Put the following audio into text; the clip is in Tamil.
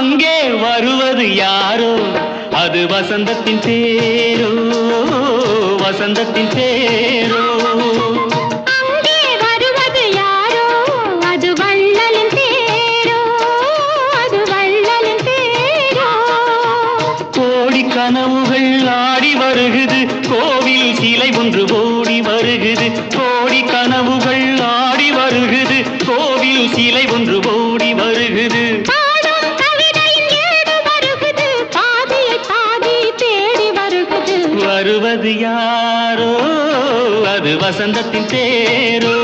அங்கே வருவது யாரோ அது வசந்தத்தின் தேரோ வசந்தத்தின் தேரோ அங்கே வருவது யாரோ அது வள்ளலின் தேரோ அது வள்ளலின் தேரோ கோடி கனவுகள் ஆடி வருகுது கோவில் சிலை ஒன்று ஓடி வருகுது கோடி கனவுகள் ஆடி வருகுது கோவில் சிலை ஒன்று ஓடி வருகுது வருவது யாரோ அது வசந்தத்தின் தேரோ